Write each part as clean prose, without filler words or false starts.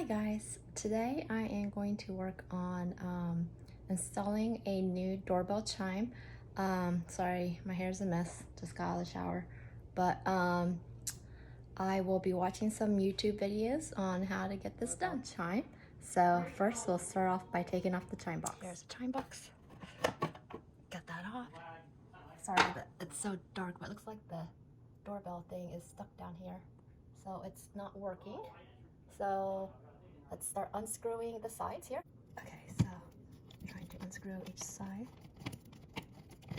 guys, today I am going to work on installing a new doorbell chime. Sorry, my hair's a mess, just got out of the shower, but I will be watching some YouTube videos on how to get this done. Chime. So first we'll start off by taking off the chime box. There's the chime box. Get that off. Sorry that it's so dark, but it looks like the doorbell thing is stuck down here, so it's not working. So let's start unscrewing the sides here. Okay, so I'm trying to unscrew each side,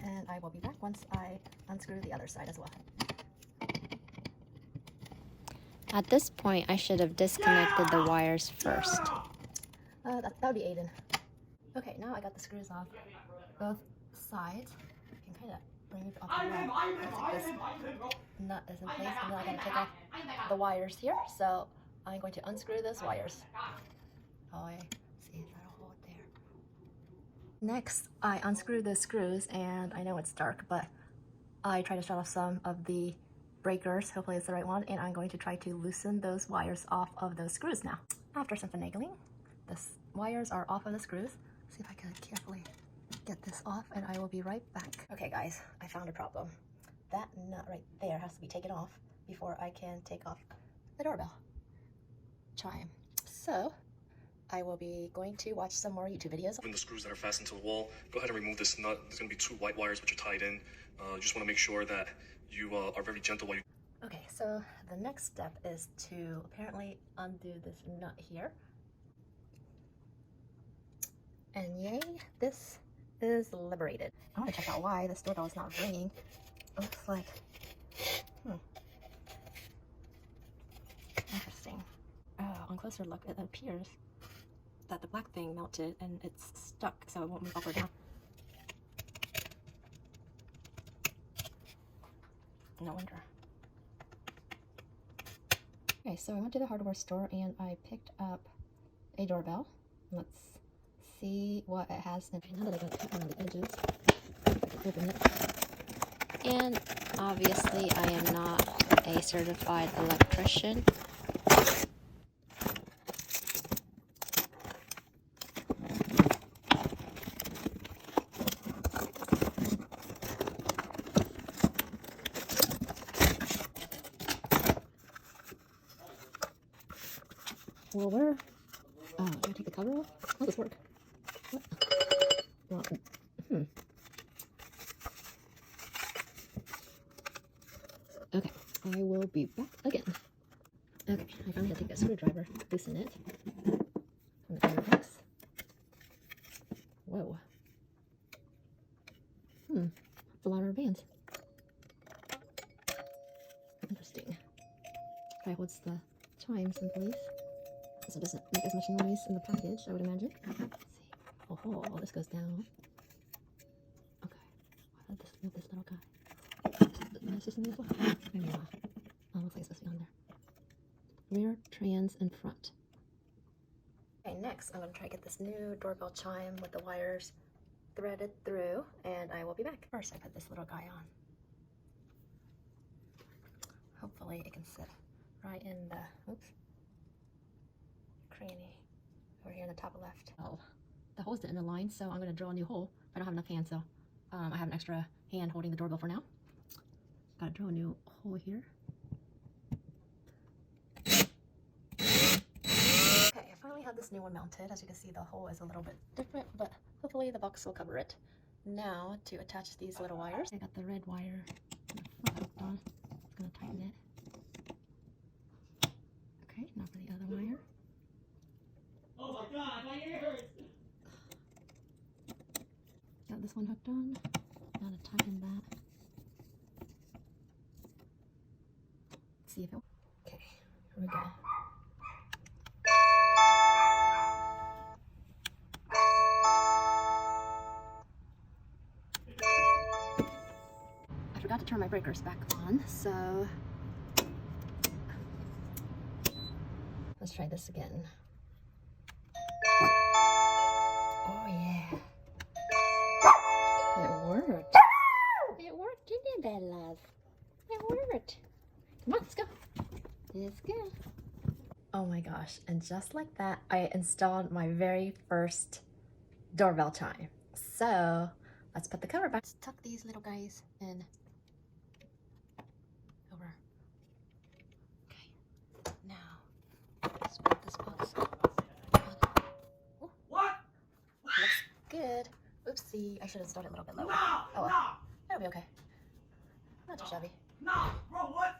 and I will be back once I unscrew the other side as well. At this point, I should have disconnected the wires first. That would be Aiden. Okay, now I got the screws off both sides. You can kind of bring it off the wall. Looks like this nut is in place, and then I gotta take off the wires here. So I'm going to unscrew those wires. Oh, I see that hole there. Next, I unscrew the screws, and I know it's dark, but I try to shut off some of the breakers. Hopefully it's the right one, and I'm going to try to loosen those wires off of those screws now. After some finagling, the wires are off of the screws. See if I can carefully get this off, and I will be right back. Okay guys, I found a problem. That nut right there has to be taken off before I can take off the doorbell chime. So I will be going to watch some more YouTube videos. The screws that are fastened to the wall, go ahead and remove this nut. There's going to be two white wires which are tied in. You just want to make sure that you are very gentle while you... Okay, so the next step is to apparently undo this nut here. And yay, this is liberated. I want to check out why this doorbell is not ringing. It looks like, interesting. On closer look, it appears that the black thing melted and it's stuck, so it won't move up or down. No wonder. Okay, so I went to the hardware store and I picked up a doorbell. Let's see what it has. And now that I got cut around the edges, open it. And obviously I am not a certified electrician. Well, where? Oh, do I take the cover off? How does this work? What? Well, Okay, I will be back again. Okay, I finally had to take that screwdriver, loosen it from the cover box. Whoa. That's a lot of rubber bands. Interesting. Try holds the chimes in place, so it doesn't make as much noise in the package, I would imagine. Let's see. Oh, this goes down. Okay. How did this move this little guy? Is this in as well? Maybe not. Oh, looks like it's supposed to be on there. Rear, trans, and front. Okay, next I'm going to try to get this new doorbell chime with the wires threaded through, and I will be back. First, I put this little guy on. Hopefully it can sit right in the, cranny over here in the top left. Oh, the holes didn't align, so I'm going to drill a new hole. I don't have enough hands, so I have an extra hand holding the doorbell for now. Gotta drill a new hole here. Okay, I finally have this new one mounted. As you can see, the hole is a little bit different, but hopefully the box will cover it. Now, to attach these little wires, I got the red wire hooked on. Just gonna tighten it. Okay, now for the other wire. Oh my god, my ears! Got this one hooked on. Now to tighten that. See if it. Okay, here we go. I forgot to turn my breakers back on, so let's try this again. Oh yeah. It worked. It worked, didn't it, Bella? It worked. Come on, let's go. Let's go. Oh my my gosh, and just like that, I installed my very first doorbell chime. So let's put the cover back. Let's tuck these little guys in over. Okay, now let's put this box on. What? Looks good. Oopsie, I should have started a little bit lower. No! Oh well, No! that'll be okay. Not too shabby. No! Bro, what?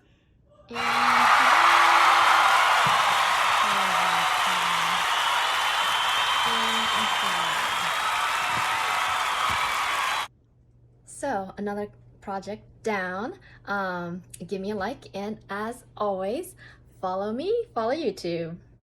So another project down. Give me a like, and as always, follow me, follow YouTube.